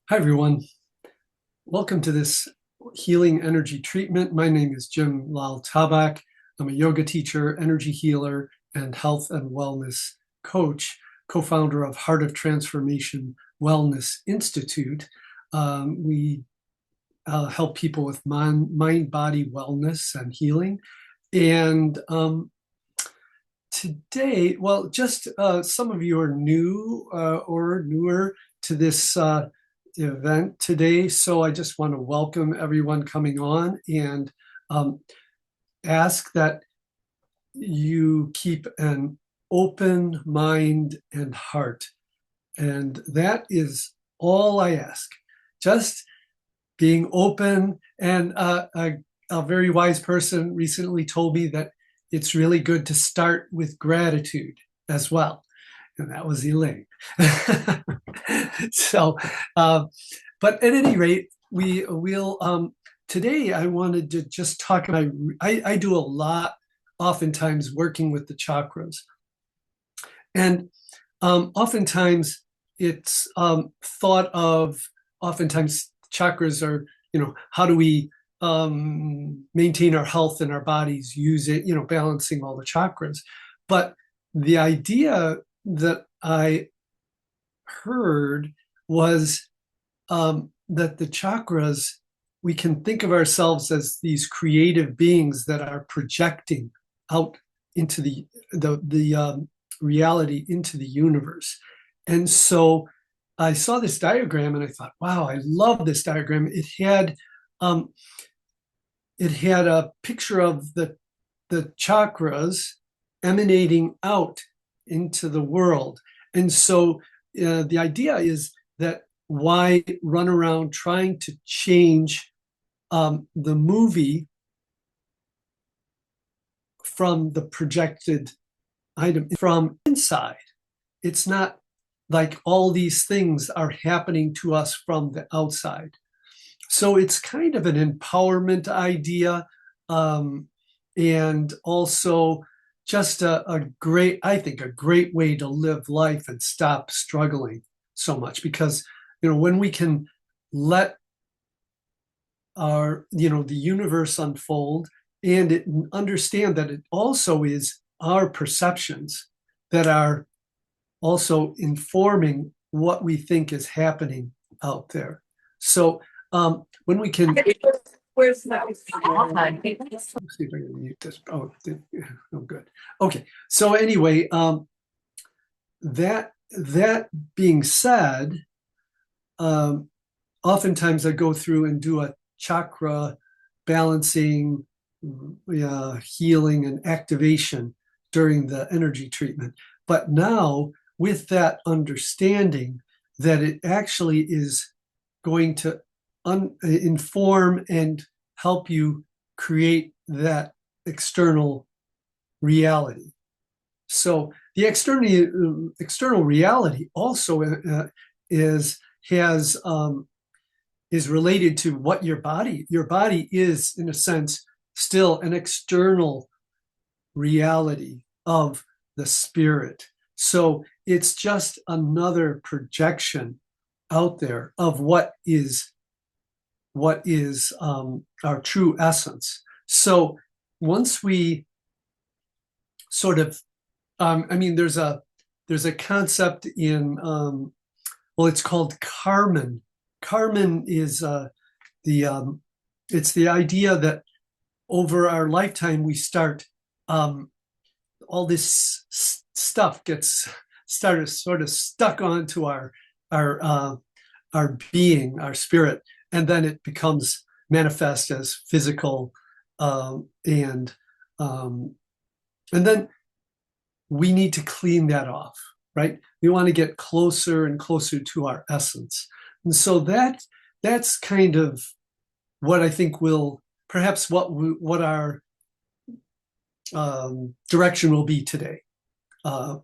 Hi, everyone. Welcome to this healing energy treatment. My name is Jim Lal-Tabak. I'm a yoga teacher, energy healer, and health and wellness coach, co-founder of Heart of Transformation Wellness Institute. We help people with mind-body wellness and healing. And today, well, just some of you are new or newer to this event today. So I just want to welcome everyone coming on and ask that you keep an open mind and heart. And that is all I ask. Just being open. And a very wise person recently told me that it's really good to start with gratitude as well. And that was Elaine. So, but at any rate, we will, today I wanted to just talk about, I do a lot, oftentimes working with the chakras. And oftentimes it's thought of, oftentimes chakras are, how do we maintain our health in our bodies using, balancing all the chakras. But the idea that I heard was that the chakras, we can think of ourselves as these creative beings that are projecting out into the reality, into the universe. And so I saw this diagram and I thought, wow, I love this diagram. It had a picture of the chakras emanating out into the world. And so the idea is that why run around trying to change the movie from the projected item from inside? It's not like all these things are happening to us from the outside. So it's kind of an empowerment idea, and also just a great, I think, a great way to live life and stop struggling so much. Because, when we can let the universe unfold and understand that it also is our perceptions that are also informing what we think is happening out there. So when we can, Where's that? let's see if I can mute this. Oh, good. Okay. So anyway, that being said, oftentimes I go through and do a chakra balancing, healing, and activation during the energy treatment. But now, with that understanding that it actually is going to inform and help you create that external reality. So the external reality also is related to what your body is, in a sense, still an external reality of the spirit. So it's just another projection out there of what is our true essence. So once we sort of, there's a concept in, it's called Karman. Karman is it's the idea that over our lifetime we start, all this stuff gets started sort of stuck onto our being, our spirit, and then it becomes manifest as physical, and then we need to clean that off, right? We want to get closer and closer to our essence. And so that's kind of what I think will, perhaps what our direction will be today,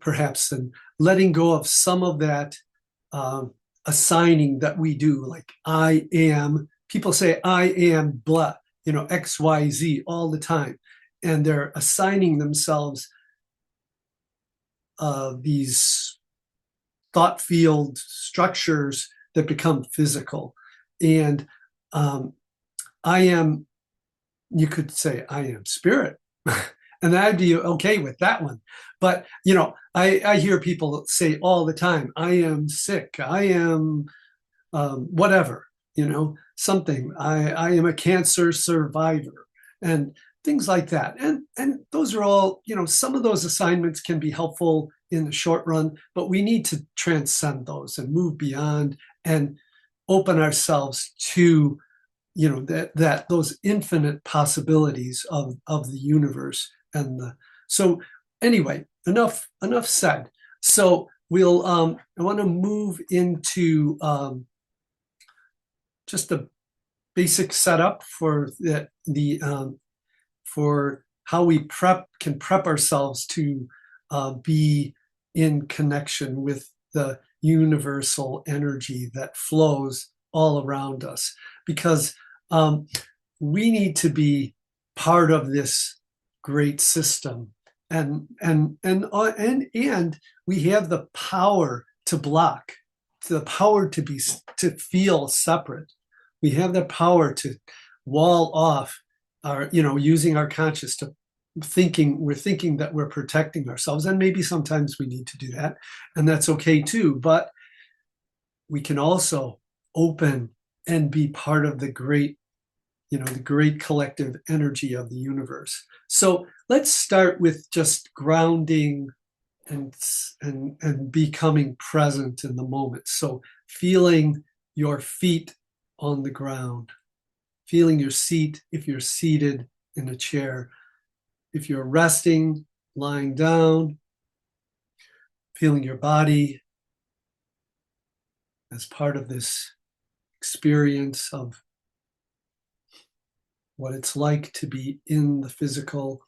perhaps, and letting go of some of that assigning that we do, like I am. People say I am blah, XYZ all the time, and they're assigning themselves these thought field structures that become physical. And I am, you could say, I am spirit. And I'd be okay with that one. But, I hear people say all the time, I am sick, I am whatever, something. I am a cancer survivor and things like that. And those are all, some of those assignments can be helpful in the short run, but we need to transcend those and move beyond and open ourselves to that those infinite possibilities of the universe. So anyway, enough said. So we'll I want to move into just a basic setup for for how we can prep ourselves to be in connection with the universal energy that flows all around us, because we need to be part of this great system, and we have the power to block, the power to feel separate. We have the power to wall off our, using our conscious to we're thinking that we're protecting ourselves, and maybe sometimes we need to do that, and that's okay too. But we can also open and be part of the great collective energy of the universe. So let's start with just grounding and becoming present in the moment. So feeling your feet on the ground, feeling your seat if you're seated in a chair. If you're resting, lying down, feeling your body as part of this experience of what it's like to be in the physical.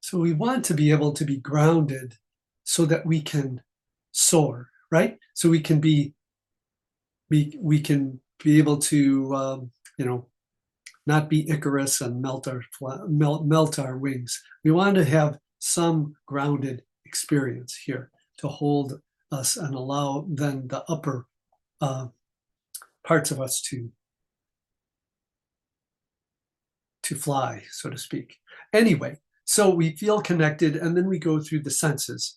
So we want to be able to be grounded so that we can soar, right? So we can be able to not be Icarus and melt our wings. We want to have some grounded experience here to hold us and allow then the upper parts of us to fly, so to speak. Anyway, so we feel connected, and then we go through the senses,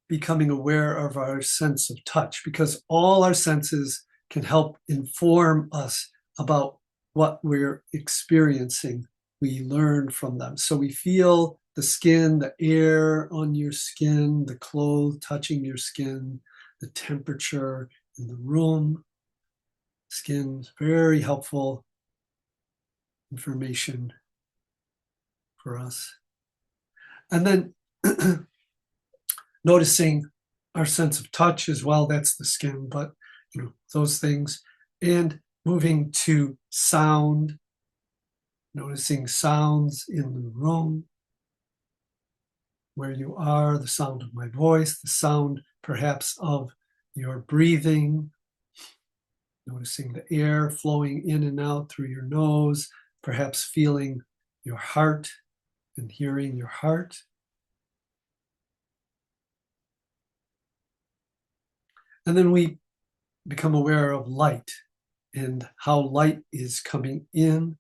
becoming aware of our sense of touch, because all our senses can help inform us about what we're experiencing. We learn from them. So we feel the skin, the air on your skin, the clothes touching your skin, the temperature in the room. Skin's very helpful information for us. And then noticing our sense of touch as well, that's the skin, but those things. And moving to sound, noticing sounds in the room, where you are, the sound of my voice, the sound perhaps of your breathing, noticing the air flowing in and out through your nose, perhaps feeling your heart and hearing your heart. And then we become aware of light and how light is coming in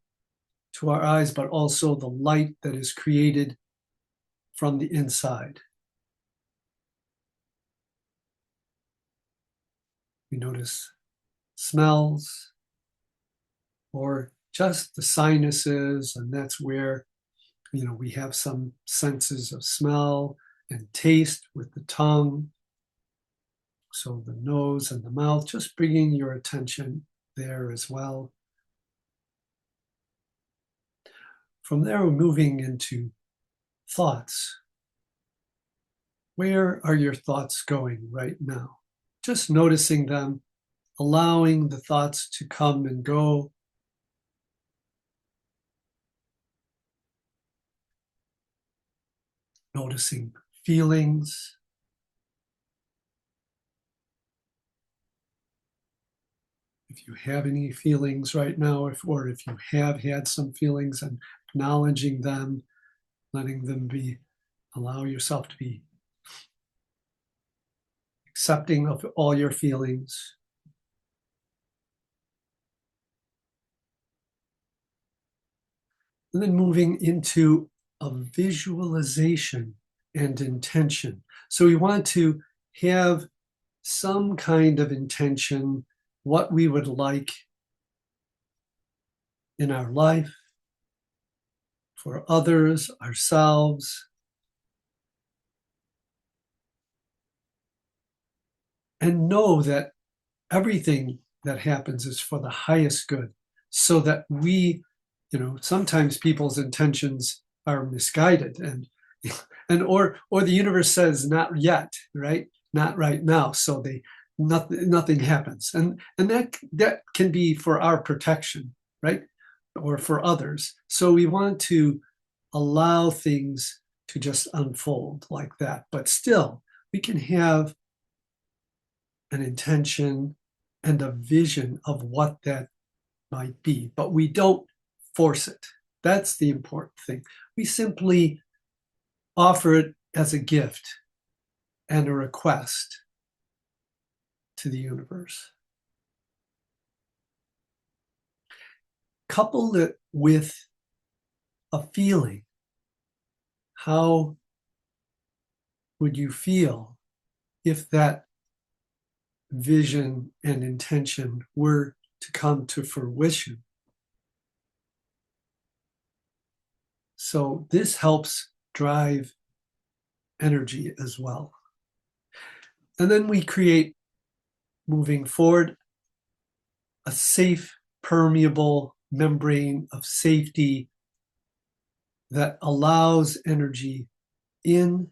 to our eyes, but also the light that is created from the inside. We notice smells or just the sinuses, and that's where we have some senses of smell and taste with the tongue. So the nose and the mouth, just bringing your attention there as well. From there, we're moving into thoughts. Where are your thoughts going right now? Just noticing them, allowing the thoughts to come and go. Noticing feelings. If you have any feelings right now, or if you have had some feelings, and acknowledging them, letting them be, allow yourself to be accepting of all your feelings. And then moving into a visualization and intention. So we want to have some kind of intention, what we would like in our life, for others, ourselves, and know that everything that happens is for the highest good, so that we, sometimes people's intentions are misguided, or the universe says not yet, right? Not right now. So nothing happens. And that can be for our protection, right? Or for others. So we want to allow things to just unfold like that. But still, we can have an intention and a vision of what that might be, but we don't force it. That's the important thing. We simply offer it as a gift and a request to the universe. Couple it with a feeling. How would you feel if that vision and intention were to come to fruition? So this helps drive energy as well. And then we create, moving forward, a safe, permeable membrane of safety that allows energy in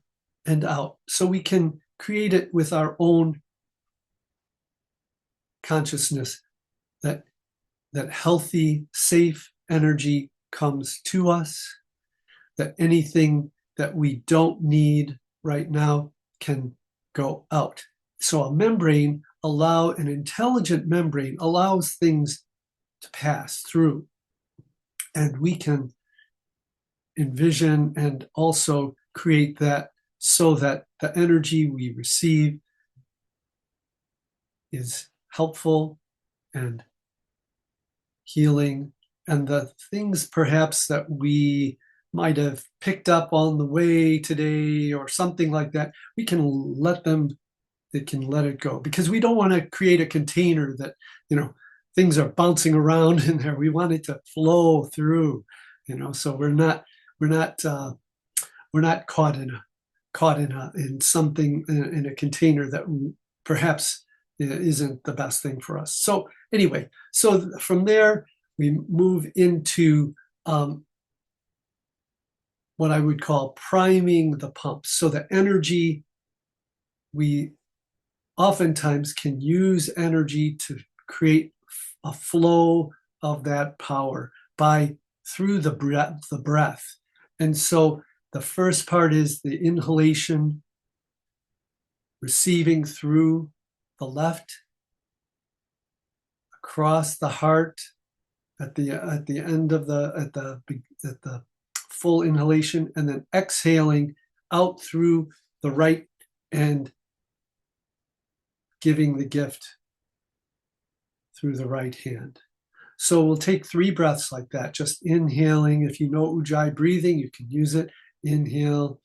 and out. So we can create it with our own consciousness, that healthy, safe energy comes to us, that anything that we don't need right now can go out. So an intelligent membrane allows things to pass through. And we can envision and also create that so that the energy we receive is helpful and healing. And the things perhaps that we might have picked up on the way today or something like that, we can let it go, because we don't want to create a container that, things are bouncing around in there. We want it to flow through, so we're not caught in something in a container that perhaps isn't the best thing for us. So anyway, so from there we move into what I would call priming the pump. So the energy, we oftentimes can use energy to create a flow of that power through the breath. And so the first part is the inhalation, receiving through the left, across the heart at the end of the full inhalation, and then exhaling out through the right and giving the gift through the right hand. So we'll take 3 breaths like that, just inhaling. If you know Ujjayi breathing, you can use it. Inhale.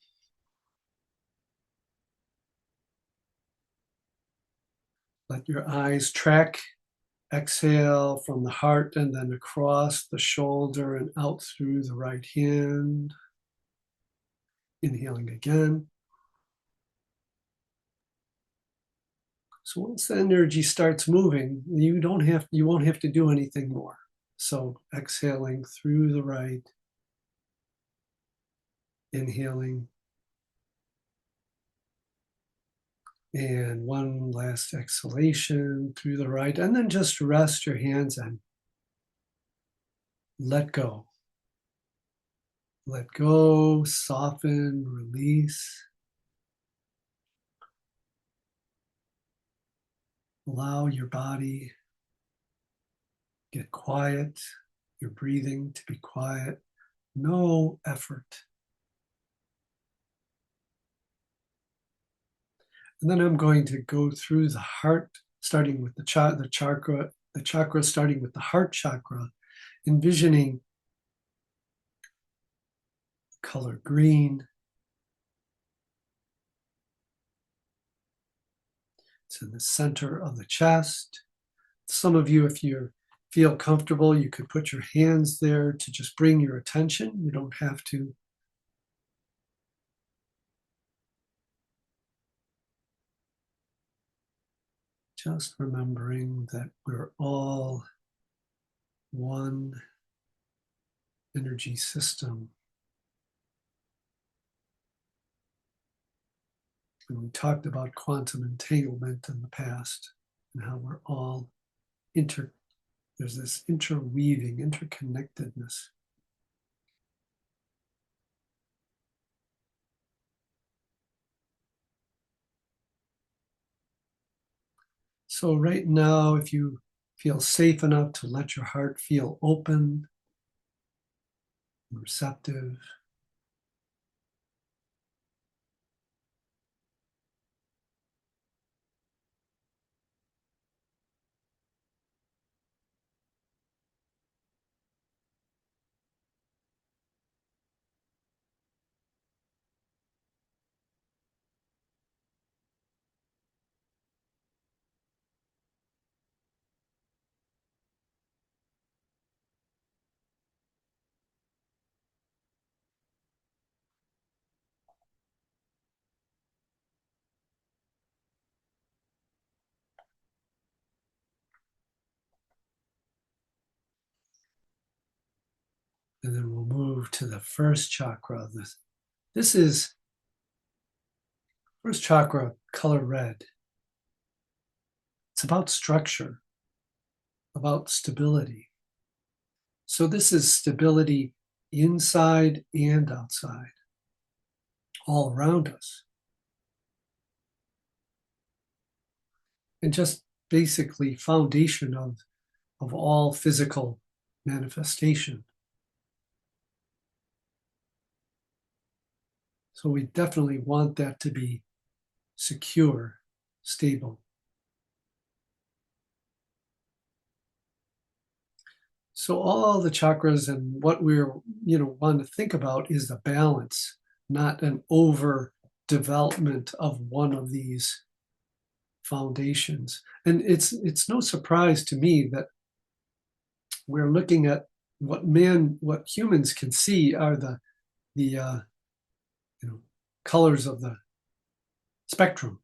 Let your eyes track. Exhale from the heart and then across the shoulder and out through the right hand. Inhaling again. So once the energy starts moving, you won't have to do anything more. So exhaling through the right, inhaling, and one last exhalation through the right, and then just rest your hands and let go. Let go, soften, release. Allow your body get quiet, your breathing to be quiet, no effort. And then I'm going to go through the heart, starting with the chakra starting with the heart chakra, envisioning color green. It's in the center of the chest. Some of you, if you feel comfortable, you could put your hands there to just bring your attention. You don't have to. Just remembering that we're all one energy system. And we talked about quantum entanglement in the past and how we're all there's this interweaving, interconnectedness. So right now, if you feel safe enough to let your heart feel open and receptive, and then we'll move to the first chakra. This is first chakra, color red. It's about structure, about stability. So this is stability inside and outside, all around us. And just basically foundation of all physical manifestation. So we definitely want that to be secure, stable. So all the chakras and what we're, want to think about is the balance, not an over development of one of these foundations. And it's no surprise to me that we're looking at what humans can see are the colors of the spectrum,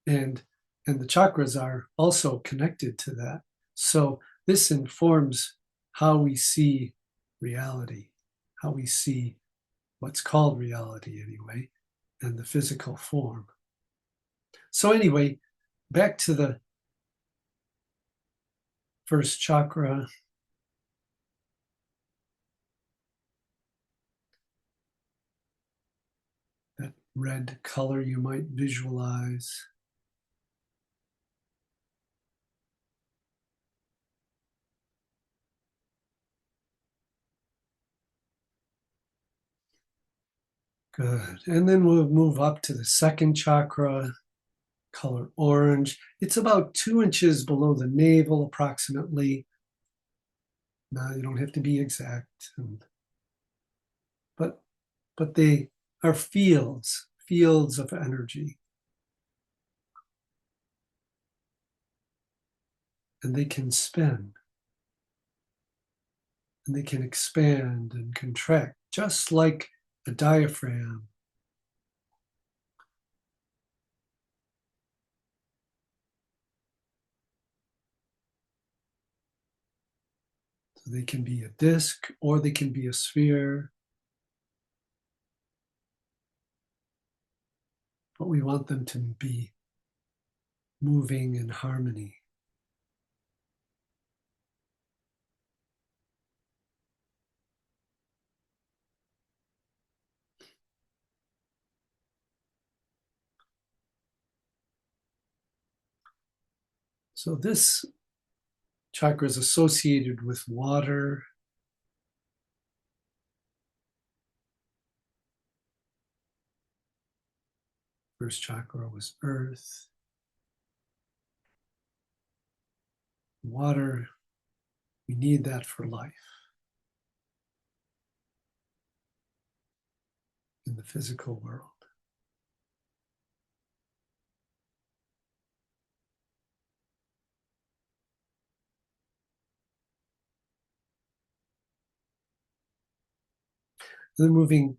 and the chakras are also connected to that. So this informs how we see reality, how we see what's called reality anyway, and the physical form. So anyway, back to the first chakra. That red color you might visualize. Good. And then we'll move up to the second chakra, color orange. It's about 2 inches below the navel, approximately. Now, you don't have to be exact, but they are fields of energy. And they can spin. And they can expand and contract, just like a diaphragm. So they can be a disc or they can be a sphere. But we want them to be moving in harmony. So this chakra is associated with water. First chakra was earth, water. We need that for life in the physical world. Then moving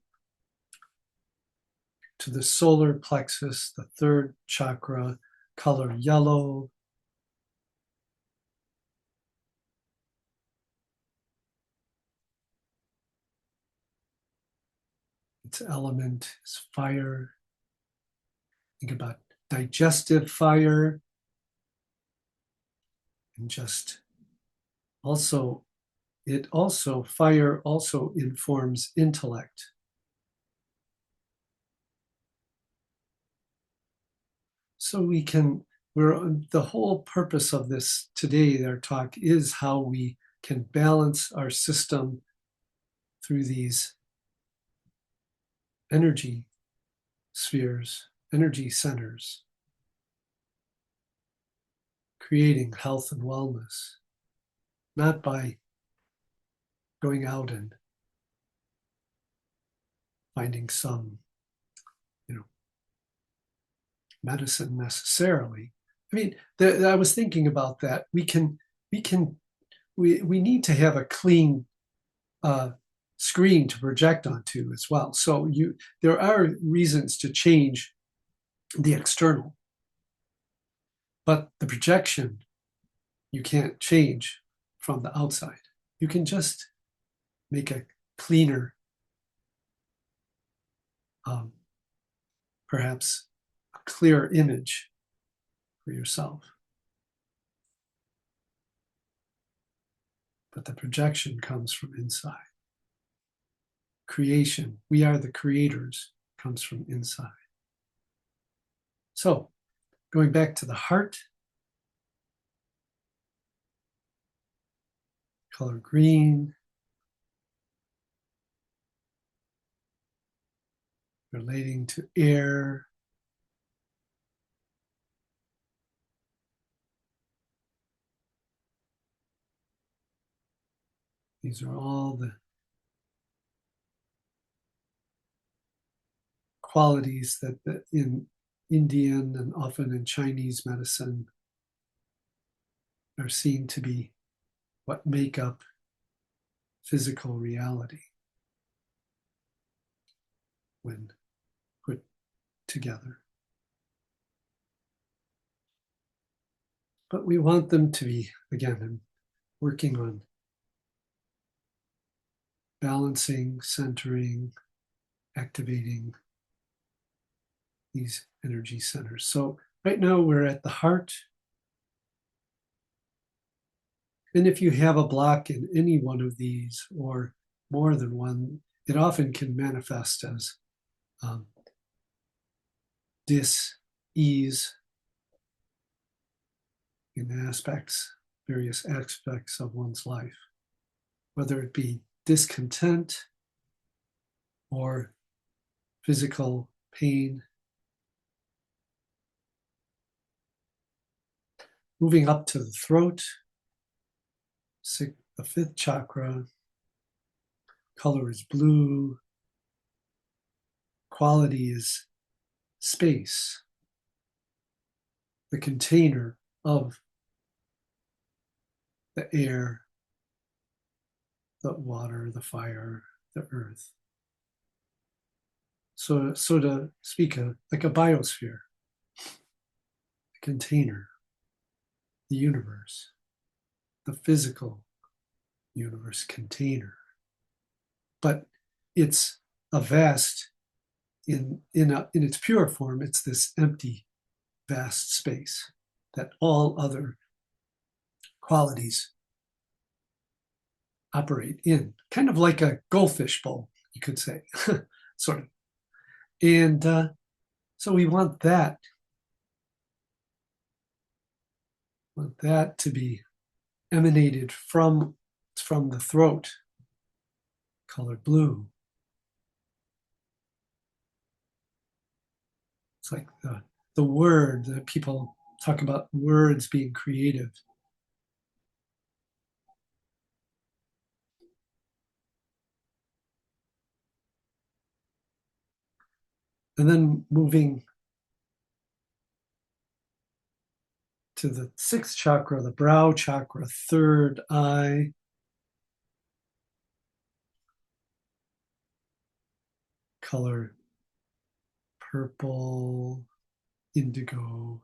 to the solar plexus, the third chakra, color yellow. Its element is fire. Think about digestive fire, and just also, fire also informs intellect. So the whole purpose of this today, our talk, is how we can balance our system through these energy spheres, energy centers, creating health and wellness, not by going out and finding some, medicine necessarily. I mean, I was thinking about that. We need to have a clean screen to project onto as well. So there are reasons to change the external, but the projection you can't change from the outside. You can just make a cleaner, perhaps a clearer image for yourself. But the projection comes from inside. Creation, we are the creators, comes from inside. So, going back to the heart, color green, relating to air, these are all the qualities that in Indian and often in Chinese medicine are seen to be what make up physical reality when put together. But we want them to be, again, working on balancing, centering, activating these energy centers. So right now we're at the heart. And if you have a block in any one of these or more than one, it often can manifest as dis-ease in various aspects of one's life, whether it be discontent or physical pain. Moving up to the throat, the fifth chakra, color is blue, quality is space, the container of the air, the water, the fire, the earth. So to speak like a biosphere, a container, the universe, the physical universe container. But it's a vast, in its pure form, it's this empty, vast space that all other qualities operate in, kind of like a goldfish bowl, you could say, sort of. And so we want that to be emanated from the throat, colored blue. It's like the word that people talk about words being creative. And then moving to the sixth chakra, the brow chakra, third eye. Color purple, indigo.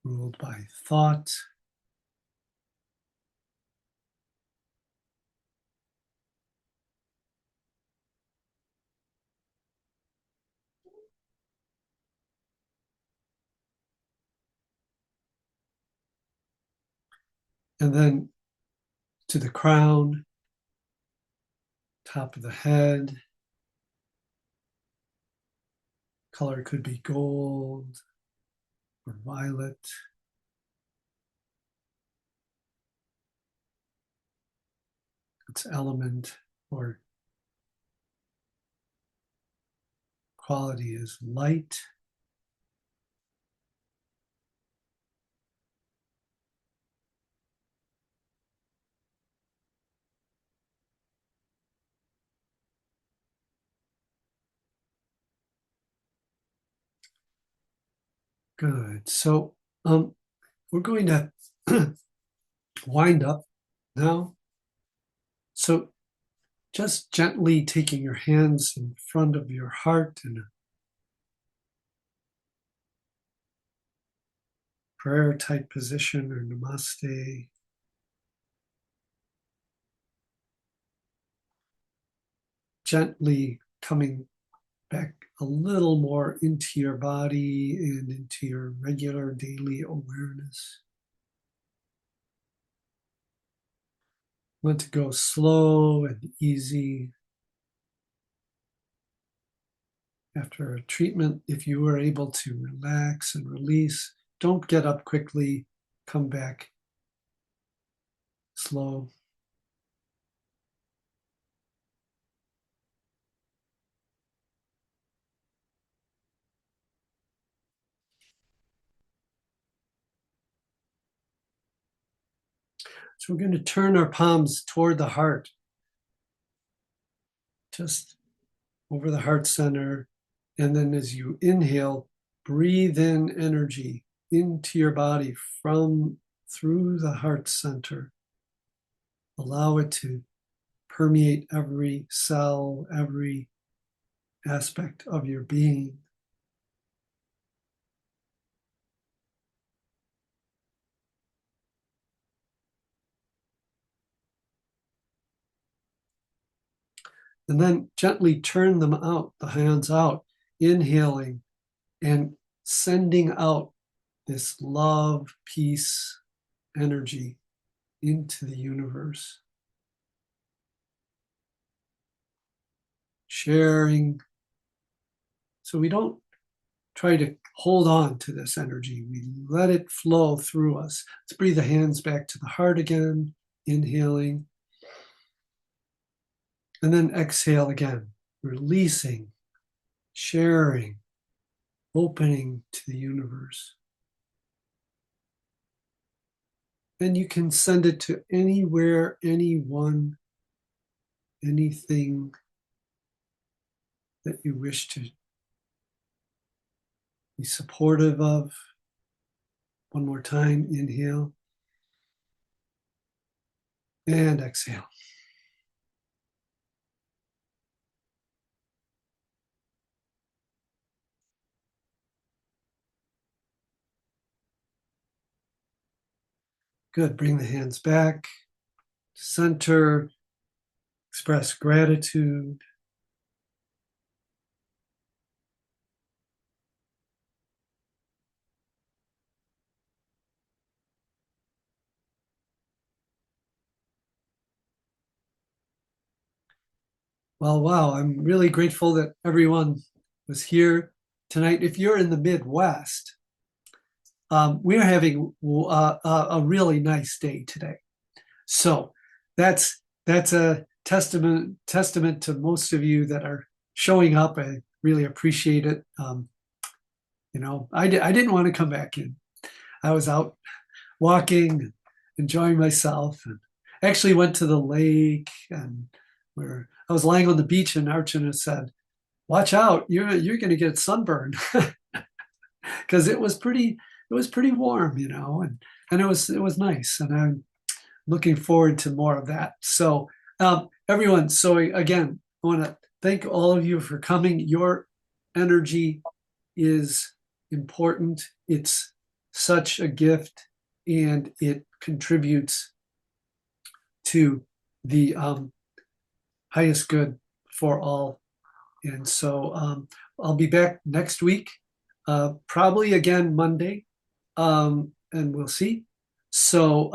Ruled by thought. And then to the crown, top of the head. Color could be gold or violet. Its element or quality is light. Good. So we're going to wind up now. So just gently taking your hands in front of your heart in a prayer type position or namaste. Gently coming back a little more into your body and into your regular daily awareness. Want to go slow and easy. After a treatment, if you were able to relax and release, don't get up quickly, come back slow. So we're going to turn our palms toward the heart, just over the heart center. And then as you inhale, breathe in energy into your body from through the heart center. Allow it to permeate every cell, every aspect of your being. And then gently turn them out, the hands out, inhaling and sending out this love, peace, energy into the universe. Sharing. So we don't try to hold on to this energy. We let it flow through us. Let's breathe the hands back to the heart again, inhaling. And then exhale again, releasing, sharing, opening to the universe. And you can send it to anywhere, anyone, anything that you wish to be supportive of. One more time, inhale and exhale. Good. Bring the hands back to center. Express gratitude. Well, wow, I'm really grateful that everyone was here tonight. If you're in the Midwest, we're having a really nice day today. So that's that's a testament to most of you that are showing up. I really appreciate it. I didn't want to come back in. I was out walking, enjoying myself, and actually went to the lake, and where I was lying on the beach, and Archana said, "Watch out, you're going to get sunburned," because it was pretty warm, and it was nice, and I'm looking forward to more of that. So, everyone, so again, I want to thank all of you for coming. Your energy is important. It's such a gift, and it contributes to the highest good for all. And so I'll be back next week, probably again Monday, and we'll see. So,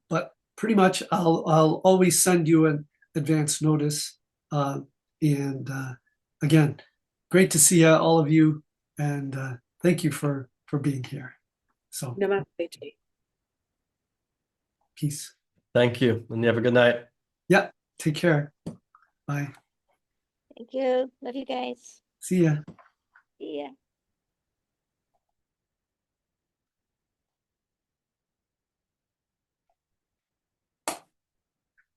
but pretty much I'll always send you an advance notice. And again, great to see all of you, and thank you for being here. So, Namaste. peace. Thank you, and you have a good night. Yeah, take care. Bye. Thank you. Love you guys. See ya. See ya.